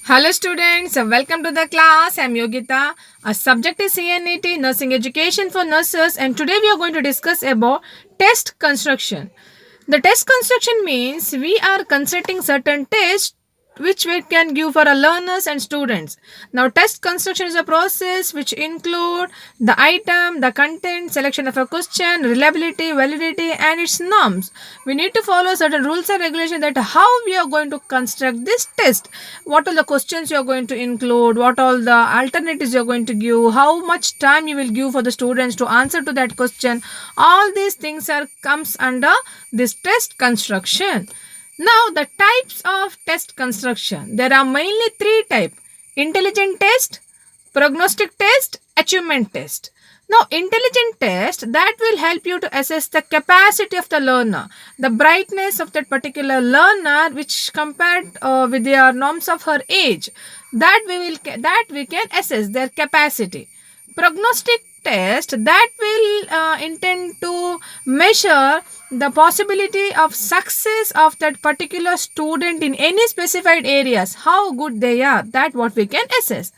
Hello students, welcome to the class. I'm Yogita. Our subject is CNET, Nursing Education for Nurses, and today we are going to discuss about test construction. The test construction means we are constructing certain tests which we can give for our learners and students. Now, test construction is a process which include the item, the content, selection of a question, reliability, validity, and its norms. We need to follow certain rules and regulations that how we are going to construct this test. What all the questions you are going to include, what all the alternatives you are going to give, how much time you will give for the students to answer to that question. All these things are comes under this test construction. Now, the types of test construction. There are mainly three types: intelligent test, prognostic test, achievement test. Now, intelligent test that will help you to assess the capacity of the learner, the brightness of that particular learner, which compared with their norms of her age, that we can assess their capacity. Prognostic test that will intend to measure the possibility of success of that particular student in any specified areas, how good they are, that what we can assess.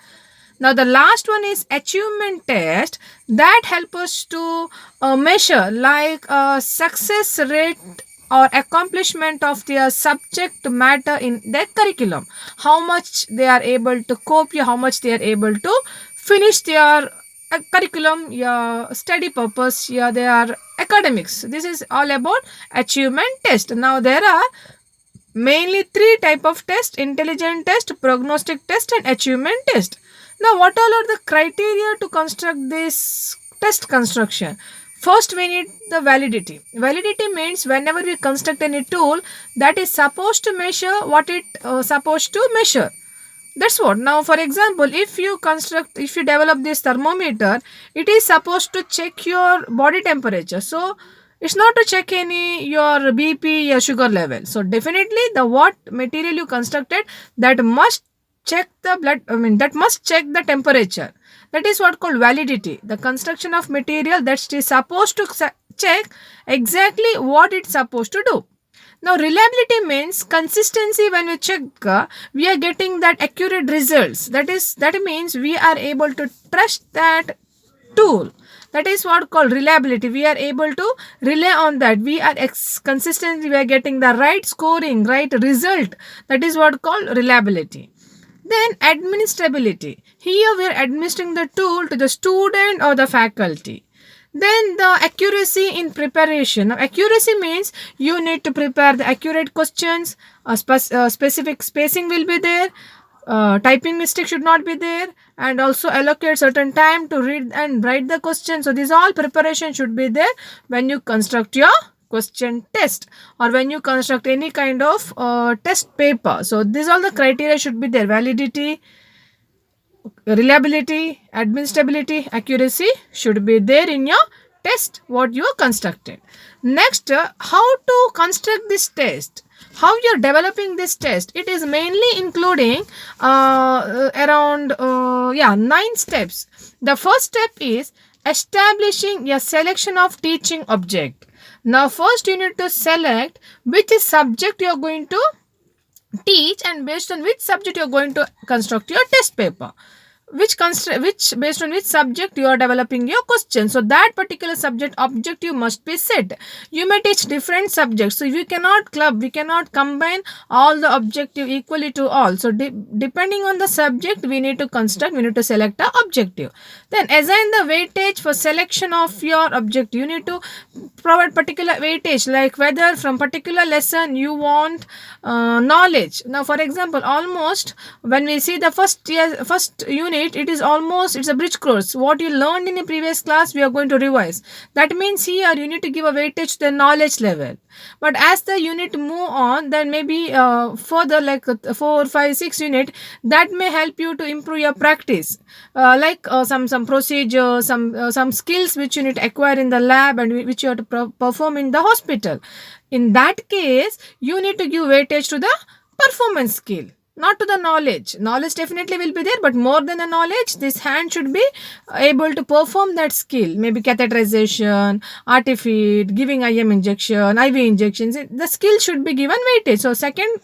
Now the last one is achievement test that help us to measure like success rate or accomplishment of their subject matter in their curriculum, how much they are able to copy, how much they are able to finish their curriculum, yeah, study purpose, yeah, their academics. This is all about achievement test. Now there are mainly three type of test: intelligent test, prognostic test, and achievement test. Now what all are the criteria to construct this test construction? First, we need the validity. Validity means whenever we construct any tool, that is supposed to measure what it supposed to measure. That's what. Now, for example, if you develop this thermometer, it is supposed to check your body temperature. So, it's not to check any your BP or sugar level. So, definitely the what material you constructed, that must check the blood. I mean, that must check the temperature. That is what called validity. The construction of material that is supposed to check exactly what it's supposed to do. Now, reliability means consistency. When we check, we are getting that accurate results. That means we are able to trust that tool. That is what called reliability. We are able to rely on that. We are consistent. We are getting the right scoring, right result. That is what called reliability. Then administrability. Here we are administering the tool to the student or the faculty. Then the accuracy in preparation. Now, accuracy means you need to prepare the accurate questions. Specific spacing will be there. Typing mistake should not be there, and also allocate certain time to read and write the question. So these all preparation should be there when you construct your question test or when you construct any kind of test paper. So these all the criteria should be there: validity, reliability, administrability, accuracy should be there in your test what you constructed. Next, how to construct this test, how you're developing this test. It is mainly including around 9 steps. The first step is establishing a selection of teaching object. Now first you need to select which subject you are going to teach, and based on which subject you are going to construct your test paper, which based on which subject you are developing your question. So that particular subject objective must be set. You may teach different subjects, so we cannot combine all the objective equally to all. So depending on the subject, we need to select the objective. Then assign the weightage for selection of your objective. You need to provide particular weightage, like whether from particular lesson you want knowledge. Now for example, almost when we see the first unit, it's a bridge course. What you learned in a previous class, we are going to revise. That means here you need to give a weightage to the knowledge level. But as the unit move on, then maybe further, like 4 5 6 unit, that may help you to improve your practice, like some procedure, some skills which you need to acquire in the lab and which you have to perform in the hospital. In that case, you need to give weightage to the performance skill, not to the knowledge. Knowledge definitely will be there, but more than the knowledge, this hand should be able to perform that skill. Maybe catheterization, artifeed, giving IM injection, IV injections. The skill should be given weightage. So second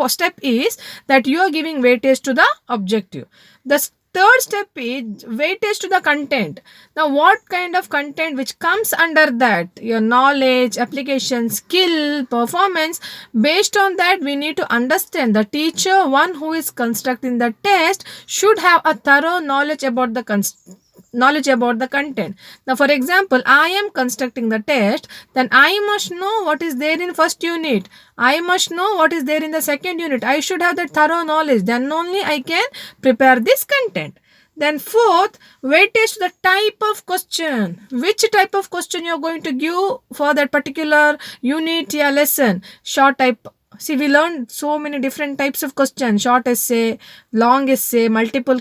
step is that you are giving weightage to the objective. The third step is weightage to the content. Now, what kind of content which comes under that? Your knowledge, application, skill, performance. Based on that, we need to understand the teacher, one who is constructing the test, should have a thorough knowledge about the content. Now, for example, I am constructing the test, then I must know what is there in first unit. I must know what is there in the second unit. I should have that thorough knowledge. Then only I can prepare this content. Then fourth, weightage to the type of question. Which type of question you are going to give for that particular unit or lesson? Short type. See, we learned so many different types of questions. Short essay, long essay, multiple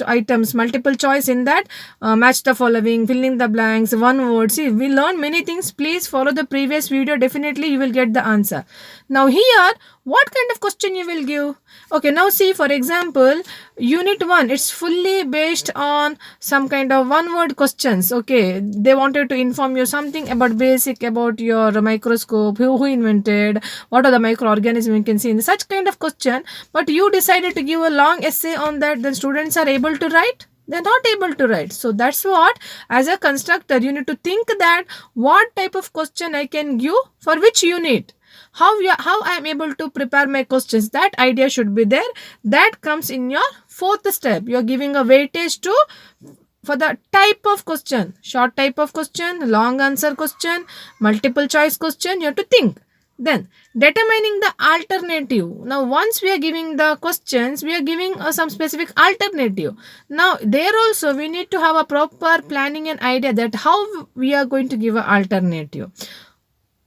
items, multiple choice in that, match the following, fill in the blanks, one word. See, we learn many things. Please follow the previous video. Definitely you will get the answer. Now here, what kind of question you will give? Okay, now see, for example, unit 1, it's fully based on some kind of one word questions. Okay, they wanted to inform you something about basic, about your microscope, who invented, what are the microorganisms you can see in such kind of question. But you decided to give a long essay on that, then students are able to write? They're not able to write. So that's what, as a constructor, you need to think that what type of question I can give for which unit. How I am able to prepare my questions. That idea should be there. That comes in your fourth step. You are giving a weightage to for the type of question. Short type of question, long answer question, multiple choice question. You have to think. Then determining the alternative. Now, once we are giving the questions, we are giving some specific alternative. Now, there also we need to have a proper planning and idea that how we are going to give an alternative.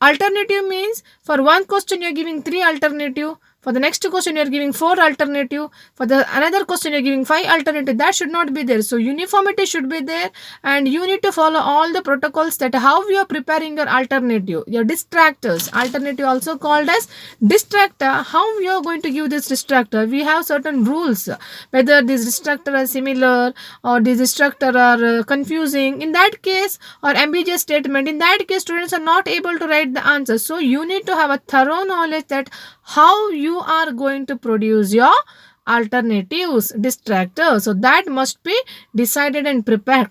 Alternative means for one question you are giving 3 alternative. For the next question you are giving 4 alternative. For the another question you are giving 5 alternative. That should not be there. So uniformity should be there, and you need to follow all the protocols that how you are preparing your alternative. Your distractors. Alternative also called as distractor. How you are going to give this distractor? We have certain rules. Whether these distractor are similar or these distractor are confusing. In that case, or ambiguous statement. In that case, students are not able to write the answer. So you need to have a thorough knowledge that how you are going to produce your alternatives, distractors. So that must be decided and prepared.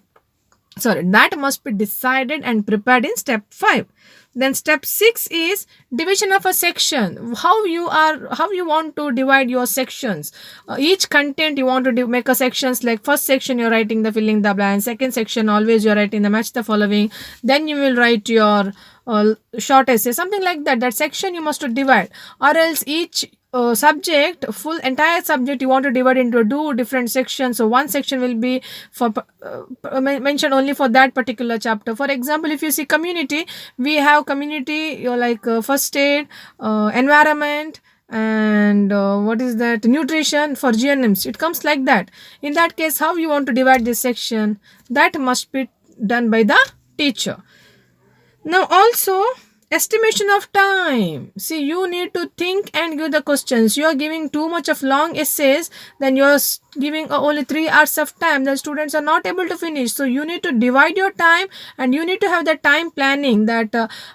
That must be decided and prepared in step 5. Then step 6 is division of a section. How you want to divide your sections. Each content you want to make a sections, like first section you're writing the filling the blank, second section always you're writing the match the following, then you will write your short essay, something like that. That section you must divide, or else each subject, full entire subject you want to divide into 2 different sections. So one section will be for mentioned only for that particular chapter. For example, if you see community, we have community like first aid, environment, and what is that, nutrition. For GNMs it comes like that. In that case, how you want to divide this section, that must be done by the teacher. Now also, estimation of time. See, you need to think and give the questions. You are giving too much of long essays, then you are giving only 3 hours of time. The students are not able to finish. So you need to divide your time, and you need to have the time planning that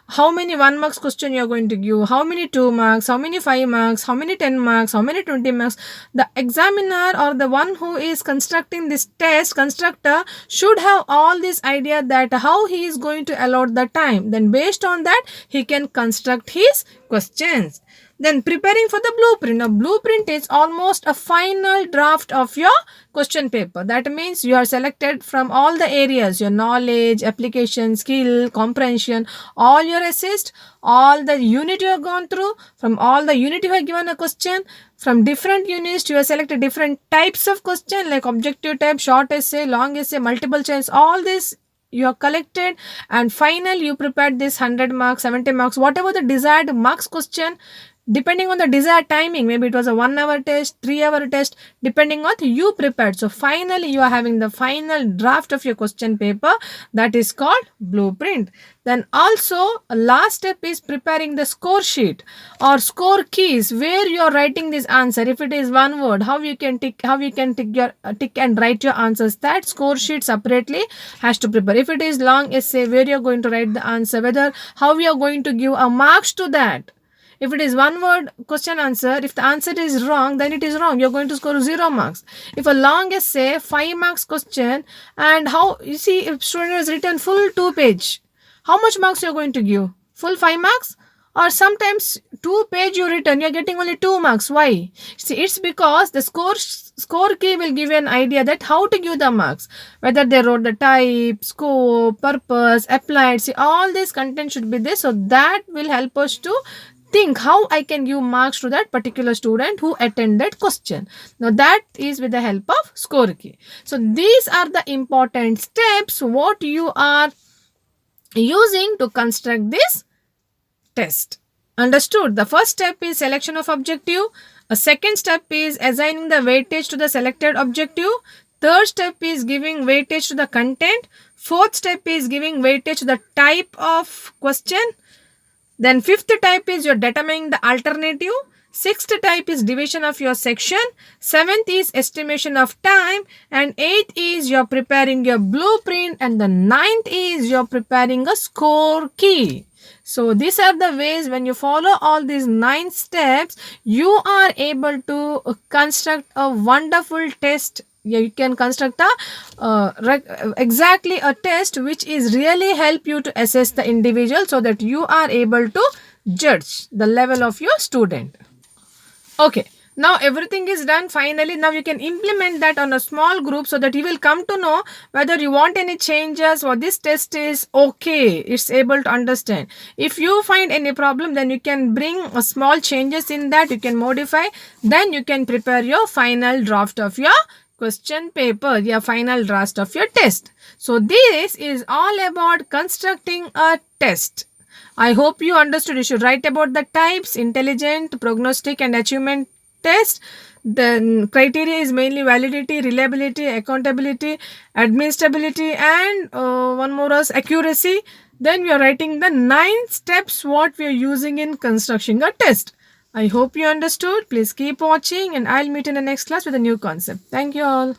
how many 1 marks question you are going to give, how many 2 marks, how many 5 marks, how many 10 marks, how many 20 marks. The examiner or the one who is constructing this test, constructor, should have all this idea that how he is going to allot the time. Then based on that, he can construct his questions. Then preparing for the blueprint. Now, blueprint is almost a final draft of your question paper. That means you are selected from all the areas, your knowledge, application, skill, comprehension, all your assist, all the unit you have gone through. From all the unit you have given a question. From different units, you have selected different types of question like objective type, short essay, long essay, multiple choice. All this you have collected, and final you prepared this 100 marks, 70 marks, whatever the desired marks question, depending on the desired timing. Maybe it was a 1 hour test, 3 hour test, depending on you prepared. So finally you are having the final draft of your question paper, that is called blueprint. Then also last step is preparing the score sheet or score keys, where you are writing this answer. If it is one word, how you can tick and write your answers. That score sheet separately has to prepare. If it is long essay, where you are going to write the answer, whether how you are going to give a marks to that. If it is one word question answer, if the answer is wrong, then it is wrong. You're going to score 0 marks. If a long essay, 5 marks question, and how you see if student has written full 2 page, how much marks you're going to give? Full 5 marks? Or sometimes 2 page you written, you're getting only 2 marks. Why? See, it's because the score key will give you an idea that how to give the marks, whether they wrote the type, scope, purpose, applied. See, all this content should be there, so that will help us to think how I can give marks to that particular student who attended question. Now that is with the help of score key. So these are the important steps what you are using to construct this test. Understood? The first step is selection of objective. A second step is assigning the weightage to the selected objective. Third step is giving weightage to the content. Fourth step is giving weightage to the type of question. Then fifth type is you're determining the alternative. Sixth type is division of your section. Seventh is estimation of time. And eighth is you're preparing your blueprint. And the ninth is you're preparing a score key. So these are the ways when you follow all these 9 steps, you are able to construct a wonderful test. You can construct exactly a test which is really help you to assess the individual so that you are able to judge the level of your student. Okay, now everything is done. Finally, now you can implement that on a small group so that you will come to know whether you want any changes or this test is okay. It's able to understand. If you find any problem, then you can bring a small changes in that. You can modify. Then you can prepare your final draft of your question paper, your final draft of your test. So this is all about constructing a test. I hope you understood. You should write about the types, intelligent, prognostic and achievement test. The criteria is mainly validity, reliability, accountability, administrability and one more is accuracy. Then we are writing the 9 steps what we are using in constructing a test. I hope you understood. Please keep watching and I'll meet in the next class with a new concept. Thank you all.